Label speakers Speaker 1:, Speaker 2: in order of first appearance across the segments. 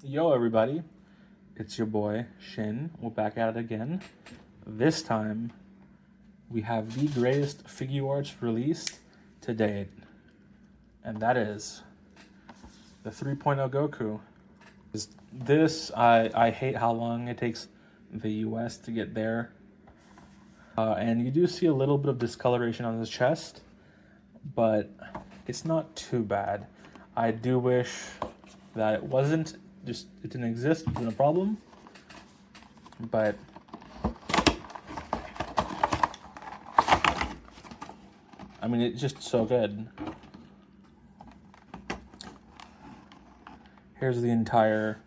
Speaker 1: Yo everybody, it's your boy Shin. We're back at it again. This time, we have the greatest Figuarts released to date. And that is the 3.0 Goku. I hate how long it takes the US to get there. And you do see a little bit of discoloration on his chest, but it's not too bad. I do wish that it wasn't, just it didn't exist, it wasn't a problem. But I mean, it's just so good. Here's the entire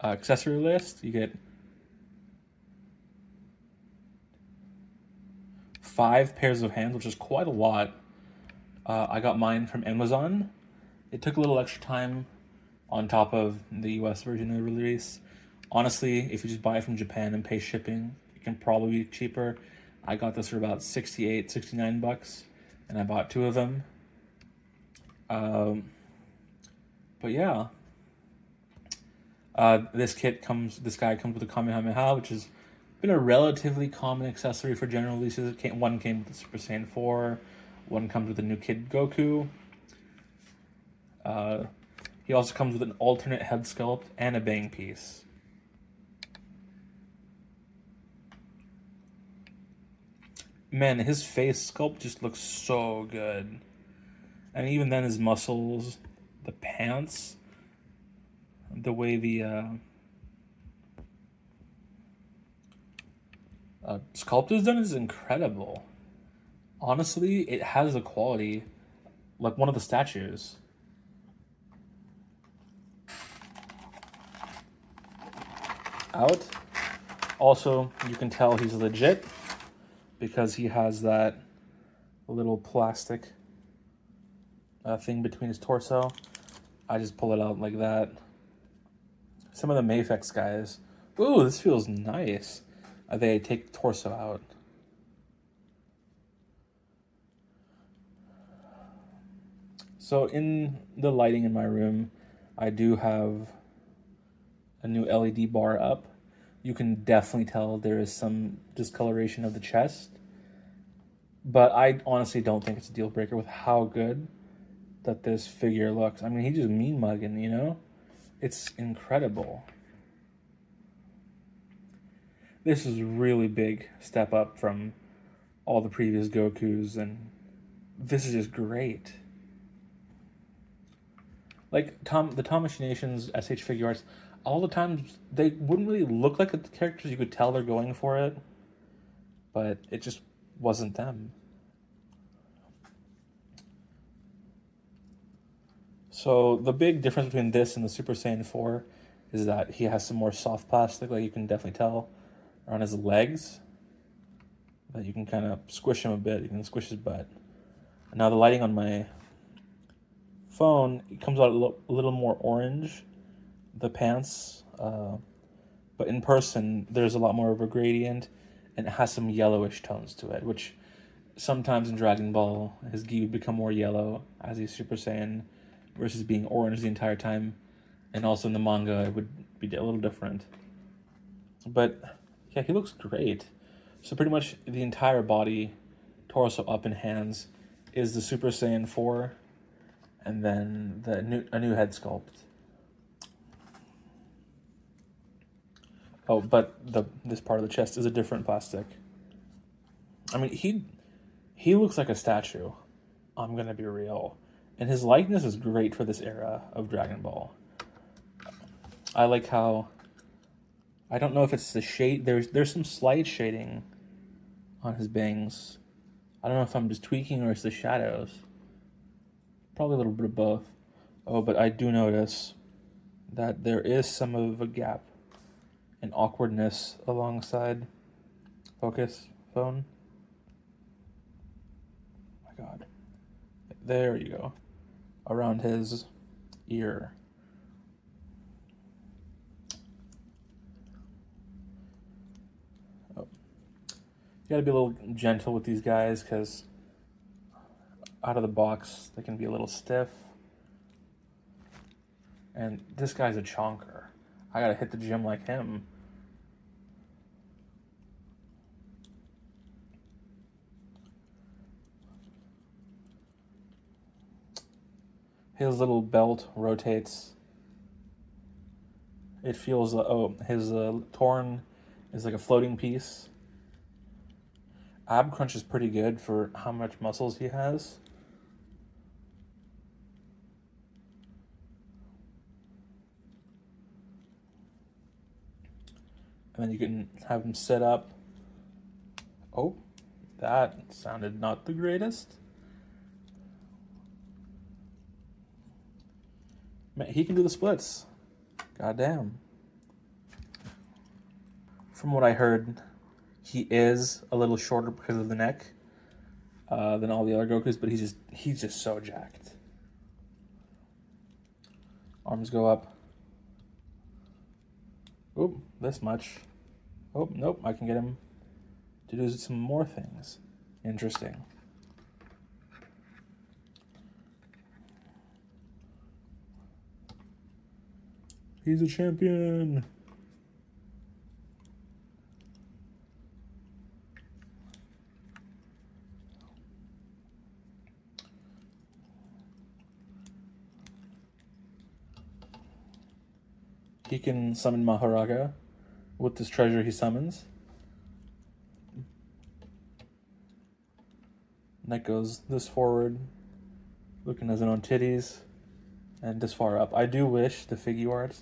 Speaker 1: accessory list. You get 5 pairs of hands, which is quite a lot. I got mine from Amazon. It took a little extra time on top of the US version of the release. Honestly, if you just buy it from Japan and pay shipping, it can probably be cheaper. I got this for about 68, 69 bucks, and I bought 2 of them. But yeah, this guy comes with a Kamehameha, which has been a relatively common accessory for general releases. One came with the Super Saiyan 4, one comes with the new Kid Goku. He also comes with an alternate head sculpt and a bang piece. Man, his face sculpt just looks so good. And even then, his muscles, the pants, the way the sculpt is done is incredible. Honestly, it has the quality like one of the statues. Out. Also, you can tell he's legit because he has that little plastic thing between his torso. I just pull it out like that. Some of the Mayfex guys, ooh, this feels nice. They take the torso out. So in the lighting in my room, I do have a new LED bar up. You can definitely tell there is some discoloration of the chest, but I honestly don't think it's a deal breaker with how good that this figure looks. I mean, he just mean mugging, you know? It's incredible. This is a really big step up from all the previous Gokus, and this is just great. Like the Tamashi Nations SH Figuarts, all the times they wouldn't really look like the characters. You could tell they're going for it, but it just wasn't them. So the big difference between this and the Super Saiyan 4 is that he has some more soft plastic, like you can definitely tell, around his legs. That you can kind of squish him a bit. You can squish his butt. And now the lighting on my phone, it comes out a little more orange, the pants, but in person there's a lot more of a gradient, and it has some yellowish tones to it, which sometimes in Dragon Ball his gi would become more yellow as he's Super Saiyan versus being orange the entire time, and also in the manga it would be a little different. But yeah, he looks great. So pretty much the entire body, torso up and hands, is the Super Saiyan 4, and then a new head sculpt. Oh, but this part of the chest is a different plastic. I mean, he looks like a statue. I'm gonna be real, and his likeness is great for this era of Dragon Ball. I like how, I don't know if it's the shade. There's some slight shading on his bangs. I don't know if I'm just tweaking or it's the shadows. Probably a little bit of both. Oh, but I do notice that there is some of a gap and awkwardness alongside focus phone. Oh my God. There you go. Around his ear. Oh. You gotta be a little gentle with these guys because out of the box they can be a little stiff. And this guy's a chonker. I gotta hit the gym like him. His little belt rotates. It feels, his torn is like a floating piece. Ab crunch is pretty good for how much muscles he has. And then you can have him sit up. Oh, that sounded not the greatest. Man, he can do the splits. Goddamn. From what I heard, he is a little shorter because of the neck than all the other Gokus, but he's just so jacked. Arms go up. Oop, this much. Oh, nope, I can get him to do some more things. Interesting. He's a champion. He can summon Maharaga with this treasure he summons. Neck goes this forward, looking as on titties, and this far up. I do wish the Figuarts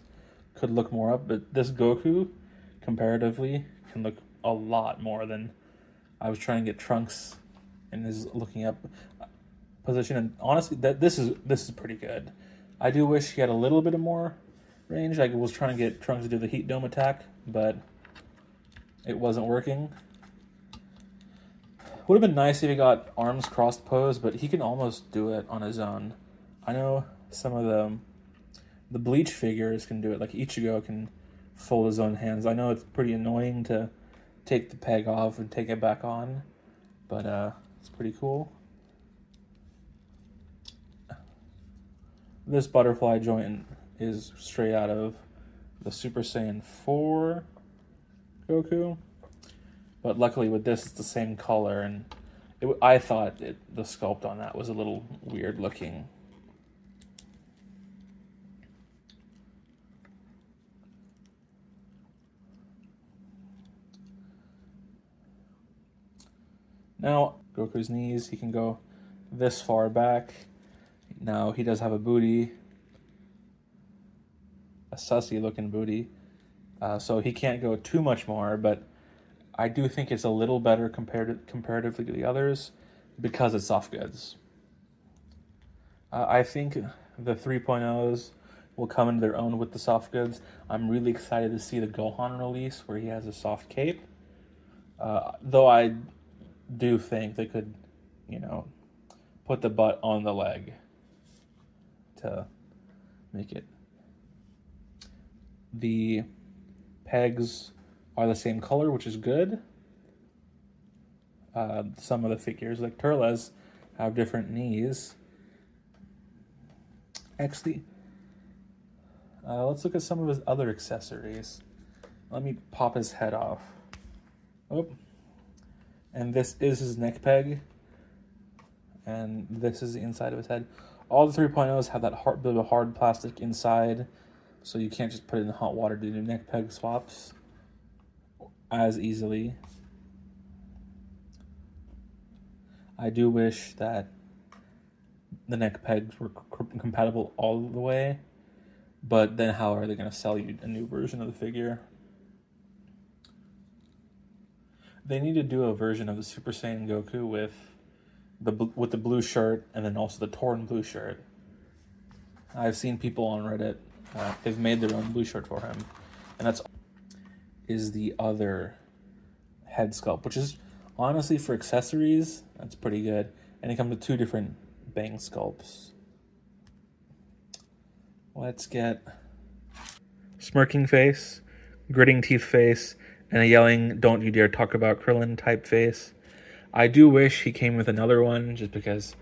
Speaker 1: could look more up, but this Goku, comparatively, can look a lot more than I was trying to get Trunks in his looking up position. And honestly, this is pretty good. I do wish he had a little bit of more range. I was trying to get Trunks to do the heat dome attack, but it wasn't working. Would have been nice if he got arms crossed pose, but he can almost do it on his own. I know some of the Bleach figures can do it, like Ichigo can fold his own hands. I know it's pretty annoying to take the peg off and take it back on, but it's pretty cool. This butterfly joint is straight out of the Super Saiyan 4 Goku, but luckily with this it's the same color, and I thought the sculpt on that was a little weird looking. Now, Goku's knees, he can go this far back. Now, he does have a booty. A sussy looking booty. So he can't go too much more, but I do think it's a little better comparatively to the others because it's soft goods. I think the 3.0s will come into their own with the soft goods. I'm really excited to see the Gohan release where he has a soft cape. Though I do think they could, put the butt on the leg to make it. The pegs are the same color, which is good. Some of the figures, like Turles, have different knees. Actually, let's look at some of his other accessories. Let me pop his head off. Oh. And this is his neck peg. And this is the inside of his head. All the 3.0s have that bit of a hard plastic inside, so you can't just put it in hot water to do neck peg swaps as easily. I do wish that the neck pegs were compatible all the way, but then how are they going to sell you a new version of the figure? They need to do a version of the Super Saiyan Goku with the blue shirt and then also the torn blue shirt. I've seen people on Reddit, they've made their own blue shirt for him. And is the other head sculpt, which is honestly for accessories, that's pretty good. And it comes with two different bang sculpts. Let's get smirking face, gritting teeth face, and a yelling, "Don't you dare talk about Krillin" type face. I do wish he came with another one, just because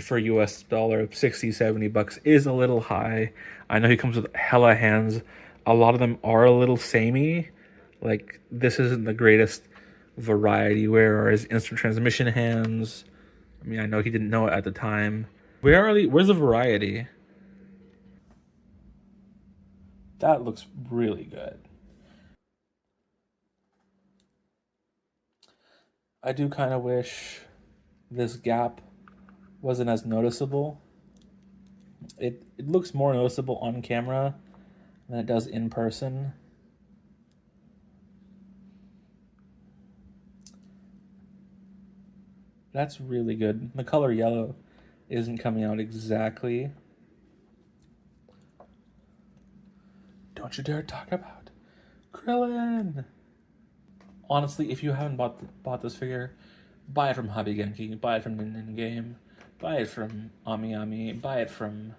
Speaker 1: for US dollar, 60, $70 is a little high. I know he comes with hella hands. A lot of them are a little samey. Like, this isn't the greatest variety. Where are his instant transmission hands? I mean, I know he didn't know it at the time. Where's the variety? That looks really good. I do kind of wish this gap wasn't as noticeable. It looks more noticeable on camera than it does in person. That's really good. The color yellow isn't coming out exactly. Don't you dare talk about Krillin! Honestly, if you haven't bought this figure, buy it from Hobby Genki, buy it from Nin Game, buy it from Ami Ami, buy it from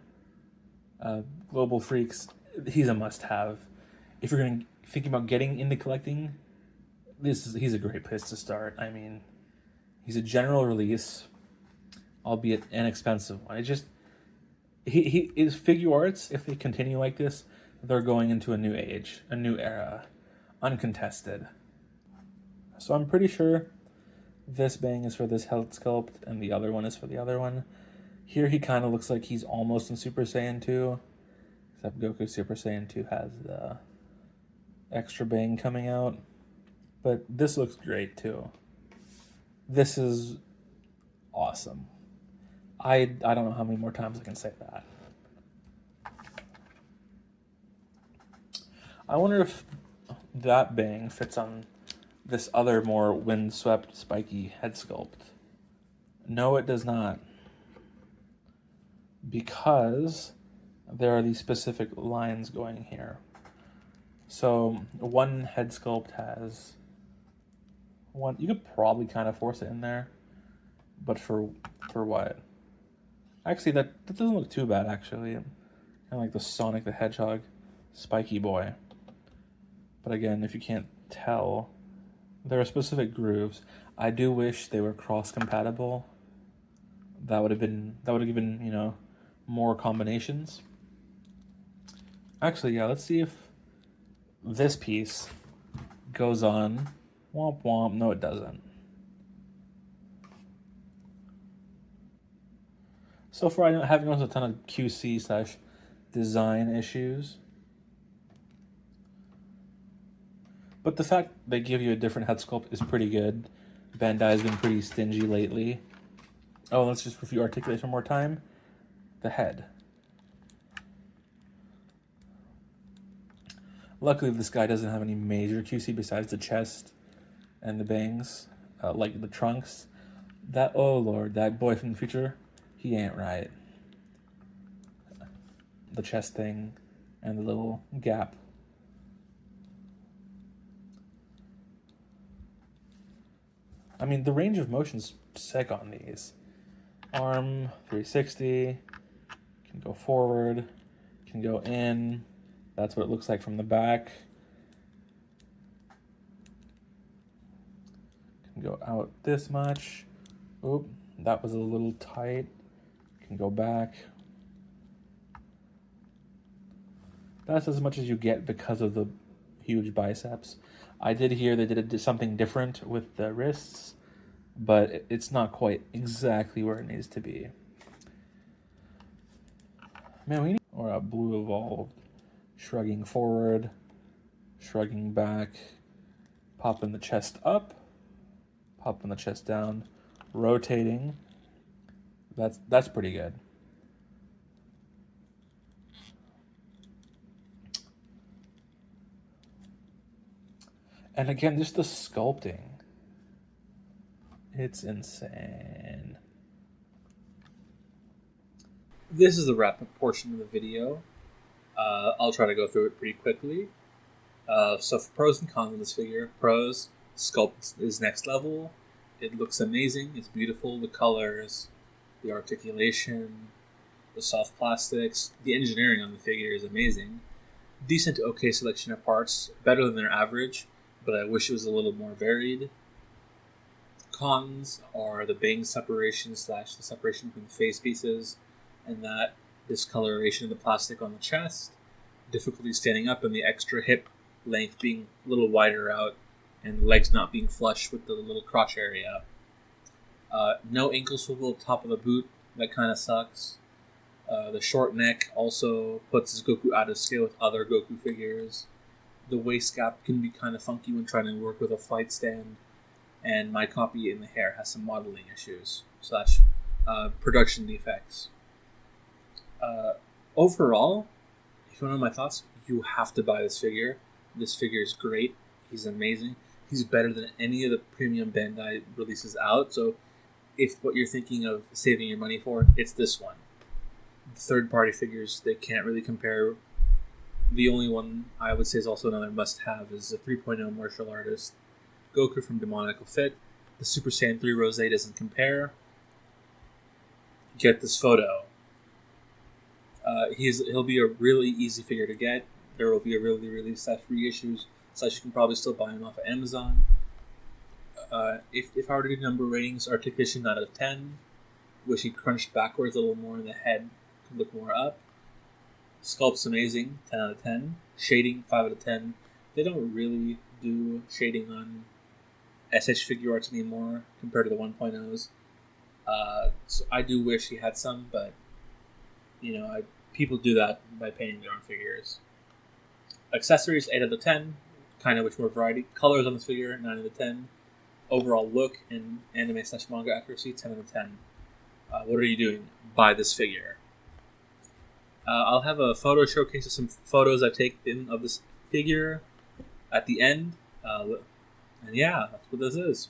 Speaker 1: Global Freaks. He's a must-have. If you're thinking about getting into collecting, he's a great place to start. I mean, he's a general release, albeit an expensive one. He is Figuarts. If they continue like this, they're going into a new age, a new era, uncontested. So I'm pretty sure this bang is for this health sculpt, and the other one is for the other one. Here he kind of looks like he's almost in Super Saiyan 2, except Goku Super Saiyan 2 has the extra bang coming out. But this looks great too. This is awesome. I don't know how many more times I can say that. I wonder if that bang fits on this other more windswept, spiky head sculpt. No, it does not. Because there are these specific lines going here. So one head sculpt has one. You could probably kind of force it in there, but for what? Actually, that doesn't look too bad. Actually, kind of like the Sonic the Hedgehog, spiky boy. But again, if you can't tell, there are specific grooves. I do wish they were cross compatible. That would have given, you know, more combinations. Actually, yeah, let's see if this piece goes on. Womp womp. No, it doesn't. So far, I haven't noticed a ton of QC/design issues. But the fact they give you a different head sculpt is pretty good. Bandai's been pretty stingy lately. Oh, let's just review Articulation one more time. The head. Luckily, this guy doesn't have any major QC besides the chest and the bangs, like the trunks. Oh lord, that boy from the future, he ain't right. The chest thing and the little gap. I mean, the range of motion's sick on these. Arm, 360, can go forward, can go in. That's what it looks like from the back. Can go out this much. Oop, that was a little tight. Can go back. That's as much as you get because of the huge biceps. I did hear they did something different with the wrists, but it's not quite exactly where it needs to be. Man, we need a blue evolved. Shrugging forward, shrugging back, popping the chest up, popping the chest down, rotating. That's pretty good. And again, just the sculpting. It's insane. This is the wrap-up portion of the video. I'll try to go through it pretty quickly. So for pros and cons of this figure. Pros, sculpt is next level. It looks amazing. It's beautiful. The colors, the articulation, the soft plastics. The engineering on the figure is amazing. Decent to okay selection of parts. Better than their average, but I wish it was a little more varied. cons are the bang separation / the separation between the face pieces, and that discoloration of the plastic on the chest, difficulty standing up, and the extra hip length being a little wider out, and legs not being flush with the little crotch area. No ankle swivel top of the boot, that kind of sucks. The short neck also puts his Goku out of scale with other Goku figures. The waist gap can be kind of funky when trying to work with a flight stand. And my copy in the hair has some modeling issues / production defects. Overall, if you want to know my thoughts, you have to buy this figure. This figure is great. He's amazing. He's better than any of the premium Bandai releases out. So if what you're thinking of saving your money for, it's this one. Third-party figures, they can't really compare. The only one I would say is also another must-have is the 3.0 martial artist Goku from Demonical Fit. The Super Saiyan 3 Rose doesn't compare. Get this photo. He'll be a really easy figure to get. There will be a really release / reissues, / you can probably still buy him off of Amazon. If I were to do number ratings, Articulation 9 out of 10. Wish he crunched backwards a little more in the head, could look more up. Sculpt's amazing, 10 out of 10. Shading, 5 out of 10. They don't really do shading on SH Figuarts anymore compared to the 1.0s. So I do wish he had some, but people do that by painting their own figures. Accessories, 8 out of 10. Kind of wish more variety. Colors on this figure, 9 out of 10. Overall look and anime / manga accuracy, 10 out of 10. What are you doing? Buy this figure. I'll have a photo showcase of some photos I've taken of this figure at the end. And yeah, that's what this is.